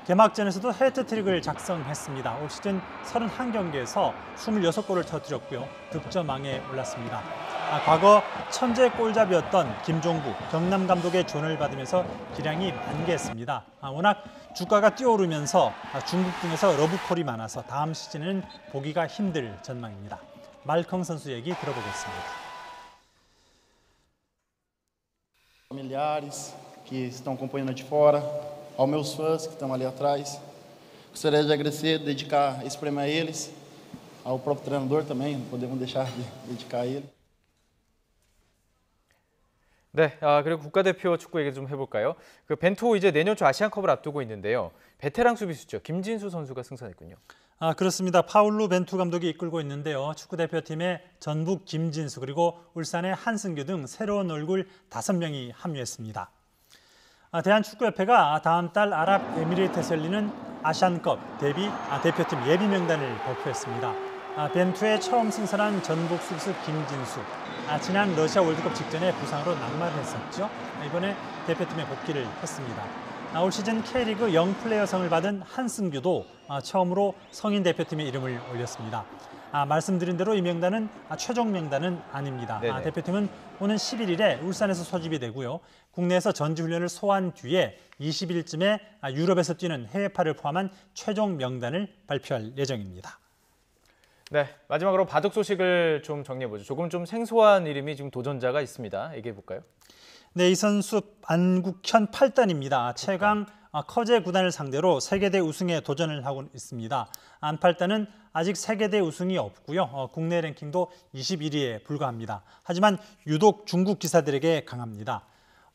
개막전에서도 해트트릭을 작성했습니다. 올 시즌 31경기에서 26골을 터뜨렸고요. 득점왕에 올랐습니다. 과거 천재 골잡이였던 김종국, 경남 감독의 조언을 받으면서 기량이 만개했습니다. 워낙 주가가 뛰어오르면서 중국 등에서 러브콜이 많아서 다음 시즌은 보기가 힘들 전망입니다. 말컹 선수 얘기 들어보겠습니다. Familiares que estão acompanhando de fora, aos meus fãs que estão ali atrás. Gostaria de agradecer, dedicar esse prêmio a eles, ao próprio treinador também, não podemos deixar de dedicar a ele. 네, 그리고 국가대표 축구 얘기 좀 해볼까요? 그 벤투 이제 내년 초 아시안컵을 앞두고 있는데요. 베테랑 수비수죠. 김진수 선수가 승선했군요. 그렇습니다. 파울루 벤투 감독이 이끌고 있는데요. 축구대표팀에 전북 김진수 그리고 울산의 한승규 등 새로운 얼굴 5명이 합류했습니다. 대한축구협회가 다음 달 아랍에미리트에서 열리는 아시안컵 대표팀 예비 명단을 발표했습니다. 벤투에 처음 승선한 전북 수비수 김진수. 지난 러시아 월드컵 직전에 부상으로 낙마를 했었죠. 이번에 대표팀에 복귀를 했습니다. 올 시즌 K리그 영플레이어상을 받은 한승규도 처음으로 성인 대표팀에 이름을 올렸습니다. 말씀드린 대로 이 명단은 최종 명단은 아닙니다. 대표팀은 오는 11일에 울산에서 소집이 되고요. 국내에서 전지훈련을 소화한 뒤에 20일쯤에 유럽에서 뛰는 해외파를 포함한 최종 명단을 발표할 예정입니다. 네, 마지막으로 바둑 소식을 좀 정리해보죠. 조금 좀 생소한 이름이 지금 도전자가 있습니다. 얘기해볼까요? 네, 이 선수 안국현 8단입니다. 최강 커제 구단을 상대로 세계대 우승에 도전을 하고 있습니다. 안 8단은 아직 세계대 우승이 없고요. 국내 랭킹도 21위에 불과합니다. 하지만 유독 중국 기사들에게 강합니다.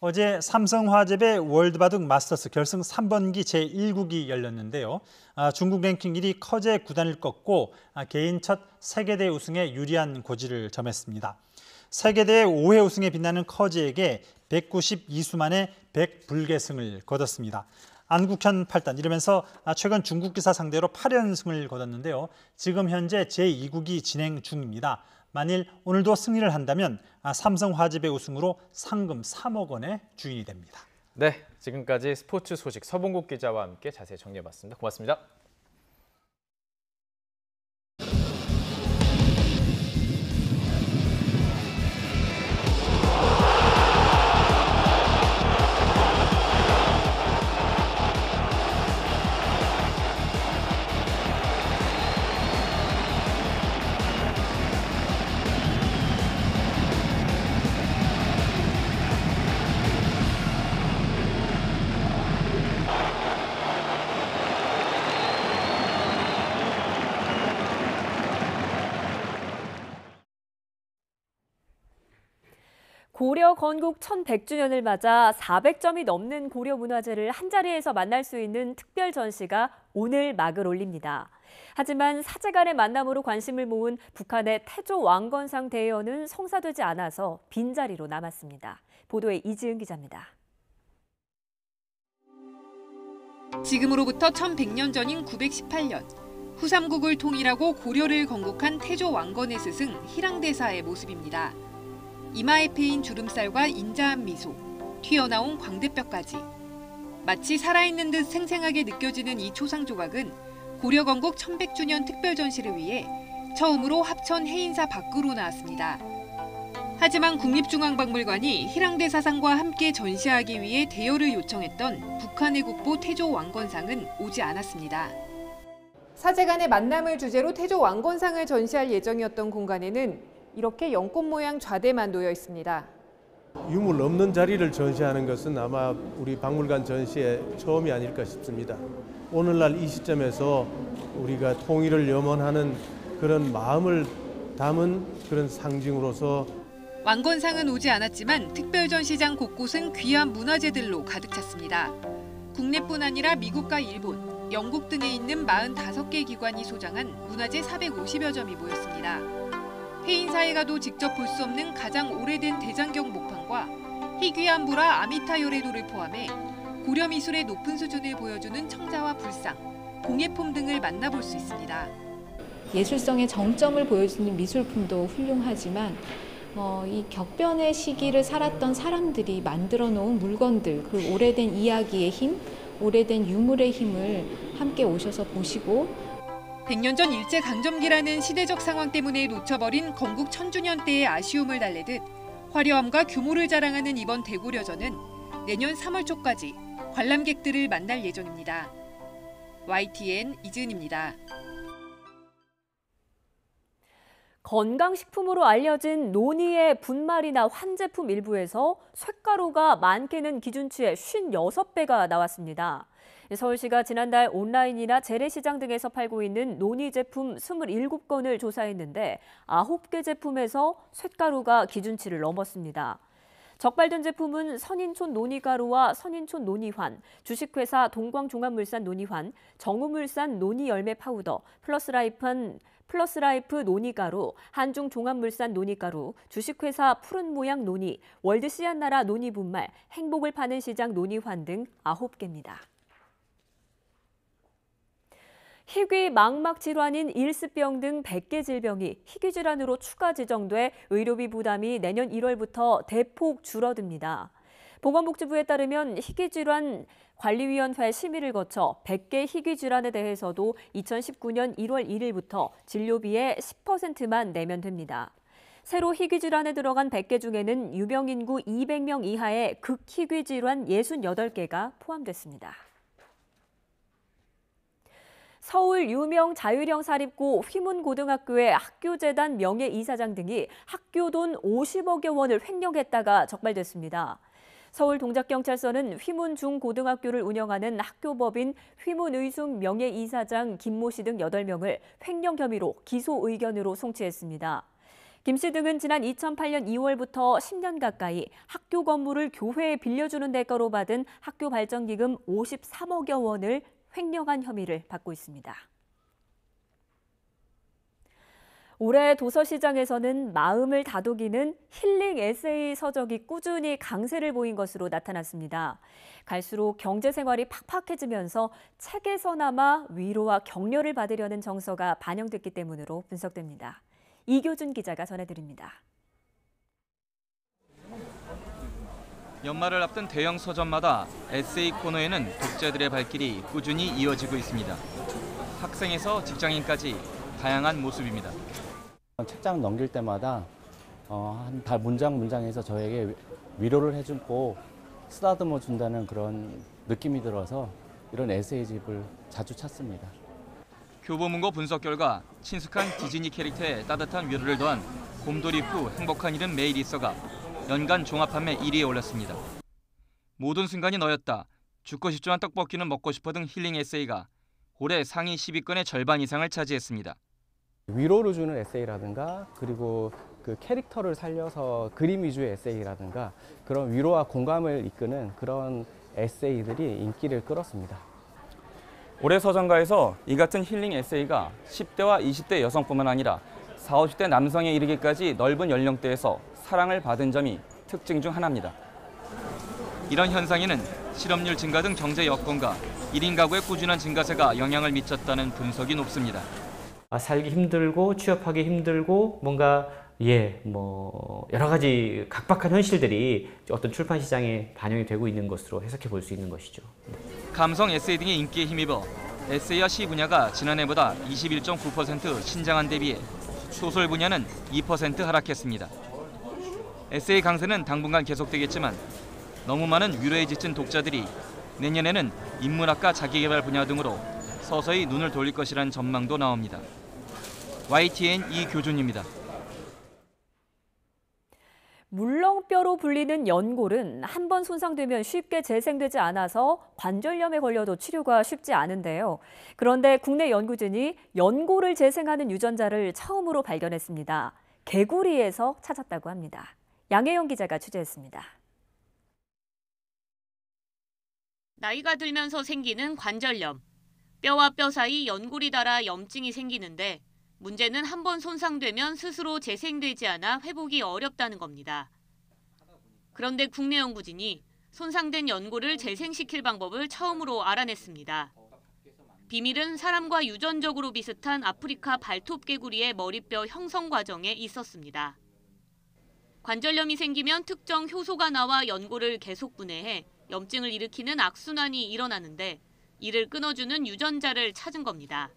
어제 삼성화재배 월드바둑 마스터스 결승 3번기 제1국이 열렸는데요. 중국 랭킹 1위 커제 구단을 꺾고 개인 첫 세계대회 우승에 유리한 고지를 점했습니다. 세계대회 5회 우승에 빛나는 커제에게 192수 만에 100불계승을 거뒀습니다. 안국현 8단 이러면서 최근 중국 기사 상대로 8연승을 거뒀는데요. 지금 현재 제2국이 진행 중입니다. 만일 오늘도 승리를 한다면 삼성화재배 우승으로 상금 3억 원의 주인이 됩니다. 네, 지금까지 스포츠 소식 서봉국 기자와 함께 자세히 정리해봤습니다. 고맙습니다. 고려 건국 1100주년을 맞아 400점이 넘는 고려 문화재를 한자리에서 만날 수 있는 특별 전시가 오늘 막을 올립니다. 하지만 사제 간의 만남으로 관심을 모은 북한의 태조 왕건상 대여는 성사되지 않아서 빈자리로 남았습니다. 보도에 이지은 기자입니다. 지금으로부터 1100년 전인 918년, 후삼국을 통일하고 고려를 건국한 태조 왕건의 스승 희랑대사의 모습입니다. 이마에 패인 주름살과 인자한 미소, 튀어나온 광대뼈까지. 마치 살아있는 듯 생생하게 느껴지는 이 초상 조각은 고려 건국 1100주년 특별 전시를 위해 처음으로 합천 해인사 밖으로 나왔습니다. 하지만 국립중앙박물관이 희랑대사상과 함께 전시하기 위해 대여를 요청했던 북한의 국보 태조 왕건상은 오지 않았습니다. 사제 간의 만남을 주제로 태조 왕건상을 전시할 예정이었던 공간에는 이렇게 연꽃 모양 좌대만 놓여 있습니다. 유물 없는 자리를 전시하는 것은 아마 우리 박물관 전시의 처음이 아닐까 싶습니다. 오늘날 이 시점에서 우리가 통일을 염원하는 그런 마음을 담은 그런 상징으로서 왕건상은 오지 않았지만 특별전시장 곳곳은 귀한 문화재들로 가득 찼습니다. 국내뿐 아니라 미국과 일본, 영국 등에 있는 45개 기관이 소장한 문화재 450여 점이 모였습니다. 해인사에 가도 직접 볼 수 없는 가장 오래된 대장경 목판과 희귀한 불화 아미타 열애도를 포함해 고려 미술의 높은 수준을 보여주는 청자와 불상, 공예품 등을 만나볼 수 있습니다. 예술성의 정점을 보여주는 미술품도 훌륭하지만 이 격변의 시기를 살았던 사람들이 만들어 놓은 물건들, 그 오래된 이야기의 힘, 오래된 유물의 힘을 함께 오셔서 보시고 100년 전 일제강점기라는 시대적 상황 때문에 놓쳐버린 건국 1000주년 때의 아쉬움을 달래듯 화려함과 규모를 자랑하는 이번 대고려전은 내년 3월 초까지 관람객들을 만날 예정입니다. YTN 이지은입니다. 건강식품으로 알려진 노니의 분말이나 환제품 일부에서 쇳가루가 많게는 기준치의 56배가 나왔습니다. 서울시가 지난달 온라인이나 재래시장 등에서 팔고 있는 노니 제품 27건을 조사했는데 9개 제품에서 쇳가루가 기준치를 넘었습니다. 적발된 제품은 선인촌 노니가루와 선인촌 노니환, 주식회사 동광종합물산 노니환, 정우물산 노니열매 파우더, 플러스라이프 노니가루, 한중종합물산 노니가루, 주식회사 푸른모양 노니, 월드씨앗나라 노니분말, 행복을 파는 시장 노니환 등 9개입니다. 희귀 망막 질환인 일스병 등 100개 질병이 희귀 질환으로 추가 지정돼 의료비 부담이 내년 1월부터 대폭 줄어듭니다. 보건복지부에 따르면 희귀질환 관리위원회 심의를 거쳐 100개 희귀 질환에 대해서도 2019년 1월 1일부터 진료비의 10%만 내면 됩니다. 새로 희귀 질환에 들어간 100개 중에는 유병인구 200명 이하의 극희귀 질환 68개가 포함됐습니다. 서울 유명 자율형 사립고 휘문고등학교의 학교재단 명예이사장 등이 학교 돈 50억여 원을 횡령했다가 적발됐습니다. 서울동작경찰서는 휘문중고등학교를 운영하는 학교법인 휘문의숙 명예이사장 김모 씨 등 8명을 횡령 혐의로 기소 의견으로 송치했습니다. 김 씨 등은 지난 2008년 2월부터 10년 가까이 학교 건물을 교회에 빌려주는 대가로 받은 학교 발전기금 53억여 원을 횡령한 혐의를 받고 있습니다. 올해 도서시장에서는 마음을 다독이는 힐링 에세이 서적이 꾸준히 강세를 보인 것으로 나타났습니다. 갈수록 경제 생활이 팍팍해지면서 책에서나마 위로와 격려를 받으려는 정서가 반영됐기 때문으로 분석됩니다. 이교준 기자가 전해드립니다. 연말을 앞둔 대형 서점마다 에세이 코너에는 독자들의 발길이 꾸준히 이어지고 있습니다. 학생에서 직장인까지 다양한 모습입니다. 책장 넘길 때마다 한 문장에서 저에게 위로를 해주고 쓰다듬어 준다는 그런 느낌이 들어서 이런 에세이집을 자주 찾습니다. 교보문고 분석 결과 친숙한 디즈니 캐릭터에 따뜻한 위로를 더한 곰돌이 후 행복한 일은 매일 있어가 연간 종합판매 1위에 올랐습니다. 모든 순간이 너였다. 죽고 싶지만 떡볶이는 먹고 싶어 등 힐링 에세이가 올해 상위 10위권의 절반 이상을 차지했습니다. 위로를 주는 에세이라든가 그리고 그 캐릭터를 살려서 그림 위주의 에세이라든가 그런 위로와 공감을 이끄는 그런 에세이들이 인기를 끌었습니다. 올해 서점가에서 이 같은 힐링 에세이가 10대와 20대 여성뿐만 아니라 40, 50대 남성에 이르기까지 넓은 연령대에서 사랑을 받은 점이 특징 중 하나입니다. 이런 현상에는 실업률 증가 등 경제 여건과 1인 가구의 꾸준한 증가세가 영향을 미쳤다는 분석이 높습니다. 살기 힘들고 취업하기 힘들고 뭔가 여러 가지 각박한 현실들이 어떤 출판 시장에 반영이 되고 있는 것으로 해석해 볼 수 있는 것이죠. 감성 에세이 등의 인기에 힘입어 에세이와 시 분야가 지난해보다 21.9% 신장한 대비해 소설 분야는 2% 하락했습니다. 에세이 강세는 당분간 계속되겠지만 너무 많은 위로에 지친 독자들이 내년에는 인문학과 자기개발 분야 등으로 서서히 눈을 돌릴 것이라는 전망도 나옵니다. YTN 이교준입니다. 물렁뼈로 불리는 연골은 한 번 손상되면 쉽게 재생되지 않아서 관절염에 걸려도 치료가 쉽지 않은데요. 그런데 국내 연구진이 연골을 재생하는 유전자를 처음으로 발견했습니다. 개구리에서 찾았다고 합니다. 양혜영 기자가 취재했습니다. 나이가 들면서 생기는 관절염. 뼈와 뼈 사이 연골이 닳아 염증이 생기는데 문제는 한 번 손상되면 스스로 재생되지 않아 회복이 어렵다는 겁니다. 그런데 국내 연구진이 손상된 연골을 재생시킬 방법을 처음으로 알아냈습니다. 비밀은 사람과 유전적으로 비슷한 아프리카 발톱개구리의 머리뼈 형성 과정에 있었습니다. 관절염이 생기면 특정 효소가 나와 연골을 계속 분해해 염증을 일으키는 악순환이 일어나는데 이를 끊어주는 유전자를 찾은 겁니다.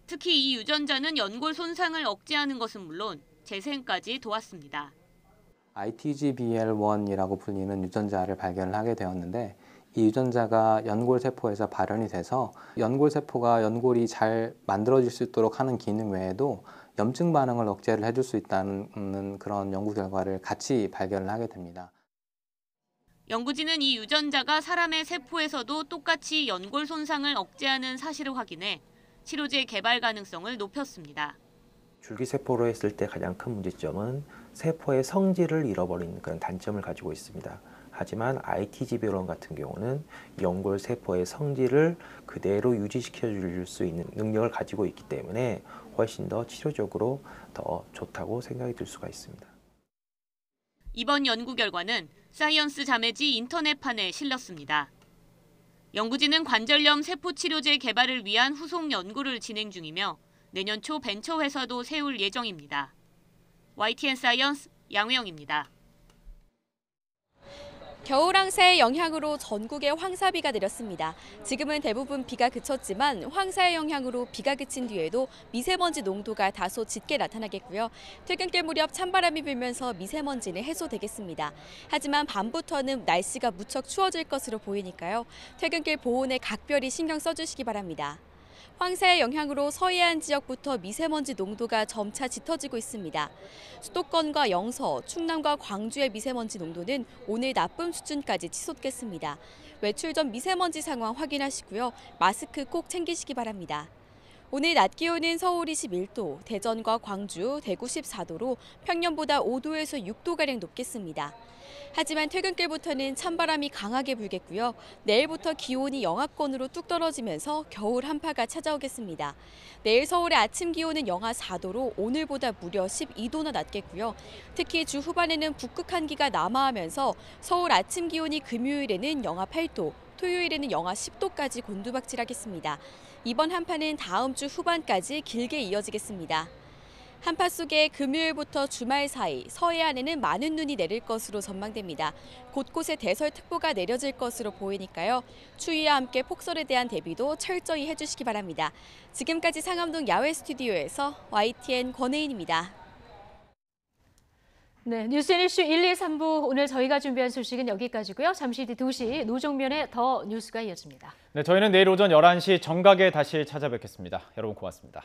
특히 이 유전자는 연골 손상을 억제하는 것은 물론 재생까지 도왔습니다. ITGBL1이라고 불리는 유전자를 발견을 하게 되었는데 이 유전자가 연골 세포에서 발현이 돼서 연골 세포가 연골이 잘 만들어질 수 있도록 하는 기능 외에도 염증 반응을 억제를 해줄 수 있다는 그런 연구 결과를 같이 발견을 하게 됩니다. 연구진은 이 유전자가 사람의 세포에서도 똑같이 연골 손상을 억제하는 사실을 확인해 치료제 개발 가능성을 높였습니다. 줄기세포로 했을 때 가장 큰 문제점은 세포의 성질을 잃어버리는 그런 단점을 가지고 있습니다. 하지만 ITGBL1 같은 경우는 연골 세포의 성질을 그대로 유지시켜 줄 수 있는 능력을 가지고 있기 때문에 훨씬 더 치료적으로 더 좋다고 생각이 들 수가 있습니다. 이번 연구 결과는 사이언스 자매지 인터넷판에 실렸습니다. 연구진은 관절염 세포 치료제 개발을 위한 후속 연구를 진행 중이며 내년 초 벤처 회사도 세울 예정입니다. YTN 사이언스 양회영입니다. 겨울황사의 영향으로 전국에 황사비가 내렸습니다. 지금은 대부분 비가 그쳤지만 황사의 영향으로 비가 그친 뒤에도 미세먼지 농도가 다소 짙게 나타나겠고요. 퇴근길 무렵 찬바람이 불면서 미세먼지는 해소되겠습니다. 하지만 밤부터는 날씨가 무척 추워질 것으로 보이니까요. 퇴근길 보온에 각별히 신경 써주시기 바랍니다. 황사의 영향으로 서해안 지역부터 미세먼지 농도가 점차 짙어지고 있습니다. 수도권과 영서, 충남과 광주의 미세먼지 농도는 오늘 나쁨 수준까지 치솟겠습니다. 외출 전 미세먼지 상황 확인하시고요. 마스크 꼭 챙기시기 바랍니다. 오늘 낮 기온은 서울 21도, 대전과 광주, 대구 14도로 평년보다 5도에서 6도가량 높겠습니다. 하지만 퇴근길부터는 찬바람이 강하게 불겠고요. 내일부터 기온이 영하권으로 뚝 떨어지면서 겨울 한파가 찾아오겠습니다. 내일 서울의 아침 기온은 영하 4도로 오늘보다 무려 12도나 낮겠고요. 특히 주 후반에는 북극 한기가 남하하면서 서울 아침 기온이 금요일에는 영하 8도, 토요일에는 영하 10도까지 곤두박질하겠습니다. 이번 한파는 다음 주 후반까지 길게 이어지겠습니다. 한파 속에 금요일부터 주말 사이 서해안에는 많은 눈이 내릴 것으로 전망됩니다. 곳곳에 대설특보가 내려질 것으로 보이니까요. 추위와 함께 폭설에 대한 대비도 철저히 해주시기 바랍니다. 지금까지 상암동 야외 스튜디오에서 YTN 권혜인입니다. 네, 뉴스앤 이슈 1, 2, 3부 오늘 저희가 준비한 소식은 여기까지고요. 잠시 뒤 2시 노종면의 더 뉴스가 이어집니다. 네, 저희는 내일 오전 11시 정각에 다시 찾아뵙겠습니다. 여러분 고맙습니다.